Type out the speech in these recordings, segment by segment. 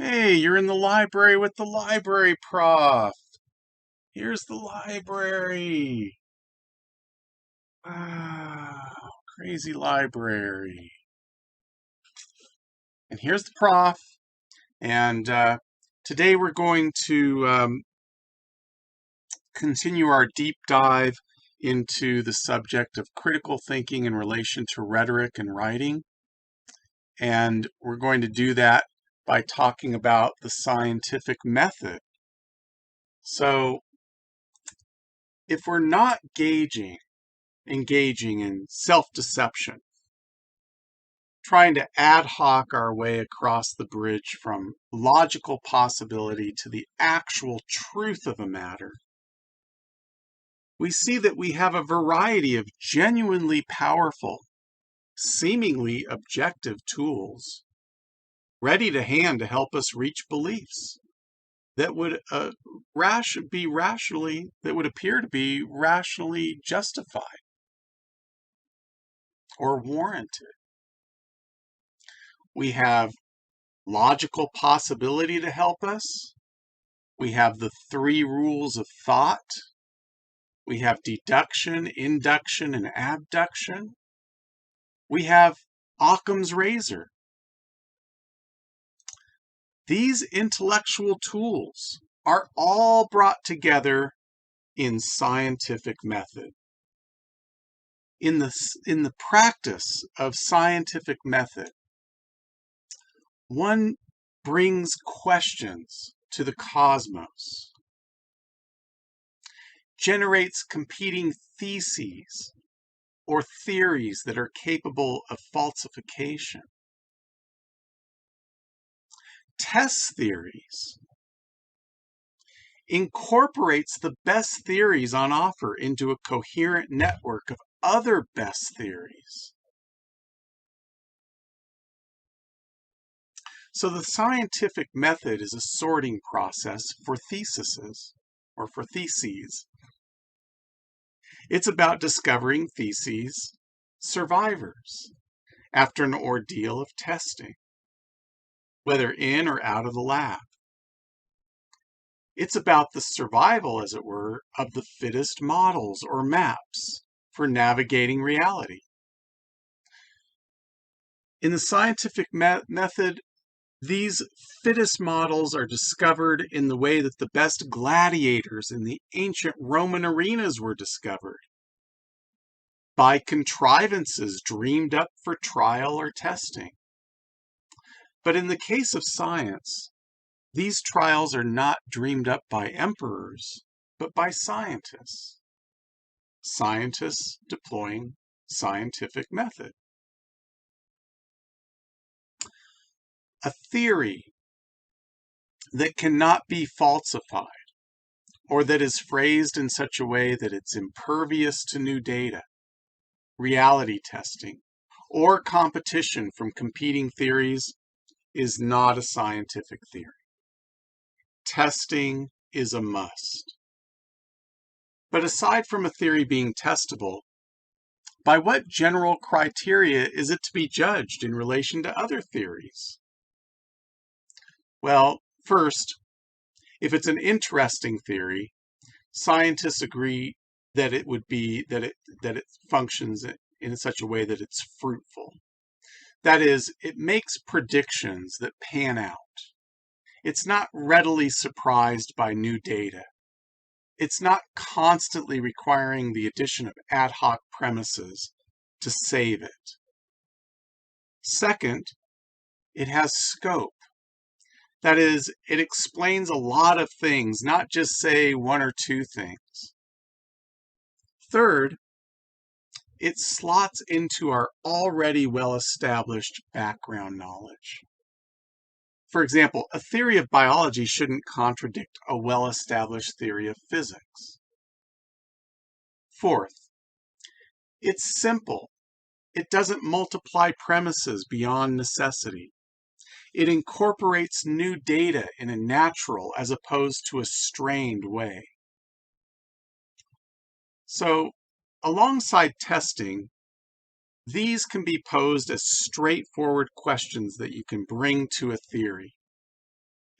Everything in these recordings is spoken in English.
Hey, you're in the library with the library prof. Here's the library. Wow, crazy library. And here's the prof. And today we're going to continue our deep dive into the subject of critical thinking in relation to rhetoric and writing. And we're going to do that by talking about the scientific method. So, if we're not engaging in self-deception, trying to ad hoc our way across the bridge from logical possibility to the actual truth of a matter, we see that we have a variety of genuinely powerful, seemingly objective tools ready to hand to help us reach beliefs that would appear to be rationally justified or warranted. We have logical possibility to help us. We have the three rules of thought. We have deduction, induction, and abduction. We have Occam's razor. These intellectual tools are all brought together in scientific method. In the practice of scientific method, one brings questions to the cosmos, generates competing theses or theories that are capable of falsification, tests theories, incorporates the best theories on offer into a coherent network of other best theories. So the scientific method is a sorting process for theses. It's about discovering theses survivors after an ordeal of testing, whether in or out of the lab. It's about the survival, as it were, of the fittest models or maps for navigating reality. In the scientific method, these fittest models are discovered in the way that the best gladiators in the ancient Roman arenas were discovered, by contrivances dreamed up for trial or testing. But in the case of science, these trials are not dreamed up by emperors, but by scientists. Scientists deploying scientific method. A theory that cannot be falsified, or that is phrased in such a way that it's impervious to new data, reality testing, or competition from competing theories, is not a scientific theory. Testing is a must. But aside from a theory being testable, by what general criteria is it to be judged in relation to other theories? Well, first, if it's an interesting theory, scientists agree that it functions in such a way that it's fruitful. That is, it makes predictions that pan out. It's not readily surprised by new data. It's not constantly requiring the addition of ad hoc premises to save it. Second, it has scope. That is, it explains a lot of things, not just, say, one or two things. Third, it slots into our already well-established background knowledge. For example, a theory of biology shouldn't contradict a well-established theory of physics. Fourth, it's simple. It doesn't multiply premises beyond necessity. It incorporates new data in a natural as opposed to a strained way. So, alongside testing, these can be posed as straightforward questions that you can bring to a theory.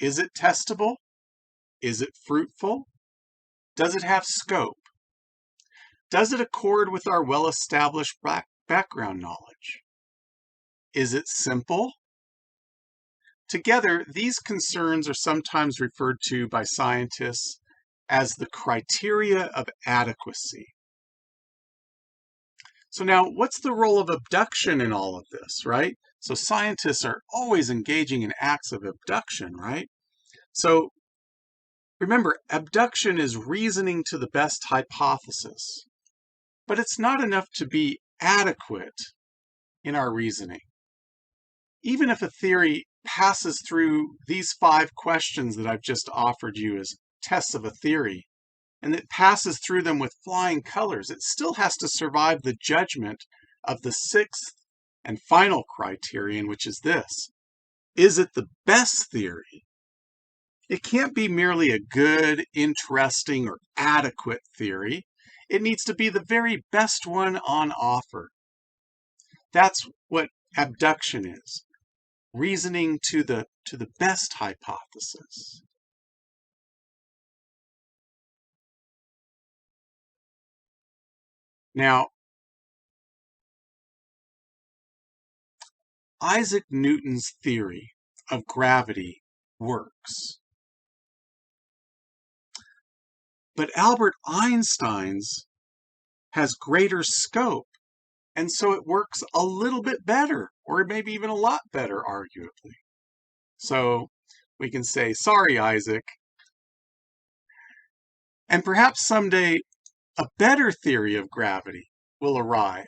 Is it testable? Is it fruitful? Does it have scope? Does it accord with our well-established background knowledge? Is it simple? Together, these concerns are sometimes referred to by scientists as the criteria of adequacy. So now, what's the role of abduction in all of this, right? So scientists are always engaging in acts of abduction, right? So remember, abduction is reasoning to the best hypothesis, but it's not enough to be adequate in our reasoning. Even if a theory passes through these 5 questions that I've just offered you as tests of a theory, and it passes through them with flying colors, it still has to survive the judgment of the 6th and final criterion, which is this: is it the best theory? It can't be merely a good, interesting, or adequate theory. It needs to be the very best one on offer. That's what abduction is. Reasoning to the best hypothesis. Now, Isaac Newton's theory of gravity works. But Albert Einstein's has greater scope, and so it works a little bit better, or maybe even a lot better, arguably. So we can say, sorry, Isaac. And perhaps someday a better theory of gravity will arrive,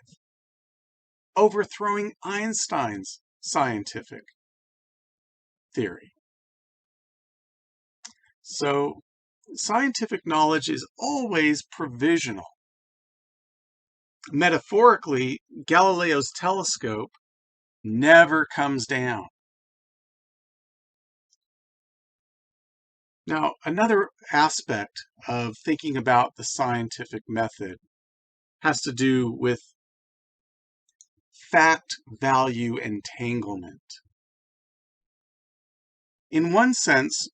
overthrowing Einstein's scientific theory. So scientific knowledge is always provisional. Metaphorically, Galileo's telescope never comes down. Now, another aspect of thinking about the scientific method has to do with fact-value entanglement. In one sense,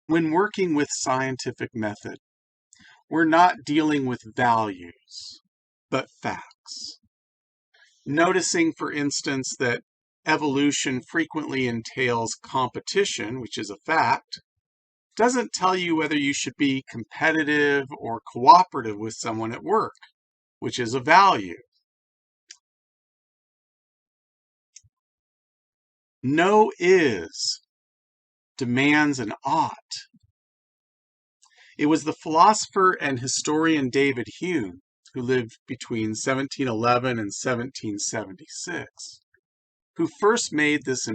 when working with scientific method, we're not dealing with values, but facts. Noticing, for instance, that evolution frequently entails competition, which is a fact, doesn't tell you whether you should be competitive or cooperative with someone at work, which is a value. No is demands an ought. It was the philosopher and historian David Hume, who lived between 1711 and 1776, who first made this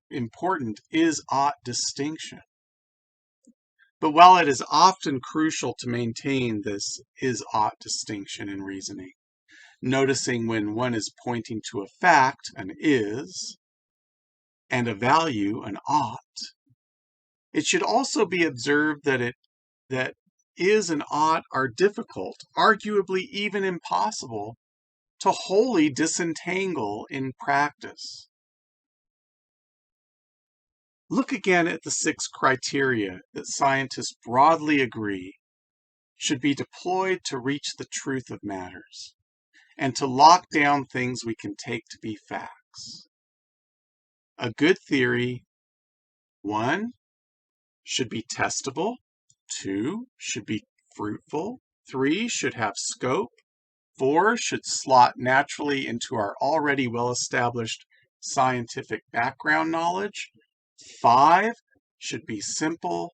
important is-ought distinction. But while it is often crucial to maintain this is-ought distinction in reasoning, noticing when one is pointing to a fact, an is, and a value, an ought, it should also be observed that is and ought are difficult, arguably even impossible, to wholly disentangle in practice. Look again at the 6 criteria that scientists broadly agree should be deployed to reach the truth of matters and to lock down things we can take to be facts. A good theory, 1, should be testable. 2, should be fruitful. 3, should have scope. 4, should slot naturally into our already well-established scientific background knowledge. 5, should be simple.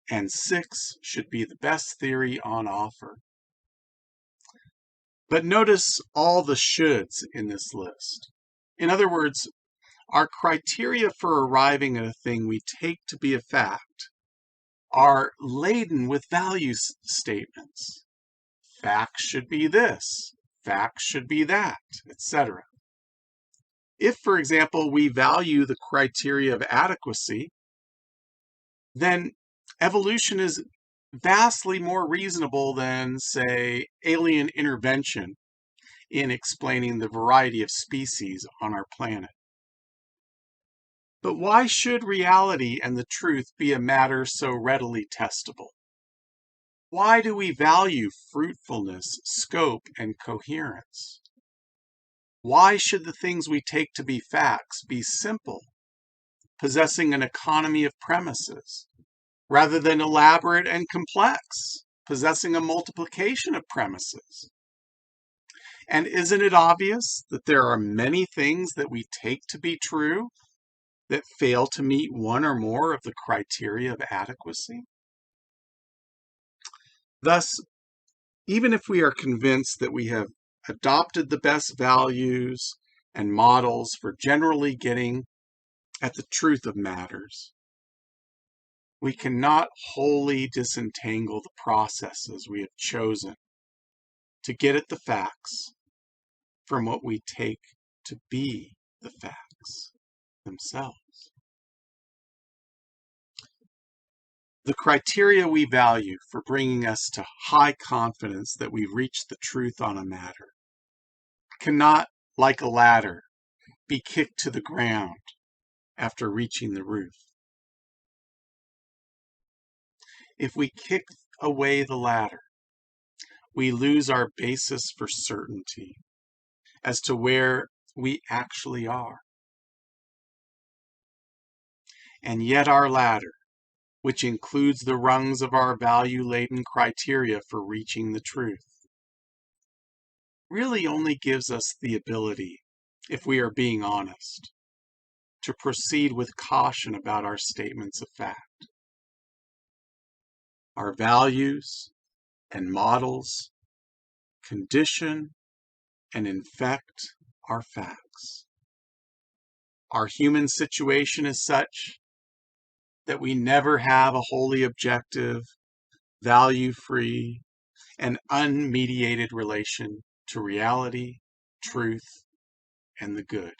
And 6, should be the best theory on offer. But notice all the shoulds in this list. In other words, our criteria for arriving at a thing we take to be a fact are laden with value statements. Facts should be this, facts should be that, etc. If, for example, we value the criteria of adequacy, then evolution is vastly more reasonable than, say, alien intervention in explaining the variety of species on our planet. But why should reality and the truth be a matter so readily testable? Why do we value fruitfulness, scope, and coherence? Why should the things we take to be facts be simple, possessing an economy of premises, rather than elaborate and complex, possessing a multiplication of premises? And isn't it obvious that there are many things that we take to be true that fail to meet one or more of the criteria of adequacy? Thus, even if we are convinced that we have adopted the best values and models for generally getting at the truth of matters, we cannot wholly disentangle the processes we have chosen to get at the facts from what we take to be the facts themselves. The criteria we value for bringing us to high confidence that we've reached the truth on a matter cannot, like a ladder, be kicked to the ground after reaching the roof. If we kick away the ladder, we lose our basis for certainty as to where we actually are. And yet our ladder, which includes the rungs of our value-laden criteria for reaching the truth, really only gives us the ability, if we are being honest, to proceed with caution about our statements of fact. Our values and models condition and infect our facts. Our human situation is such that we never have a wholly objective, value-free, and unmediated relation to reality, truth, and the good.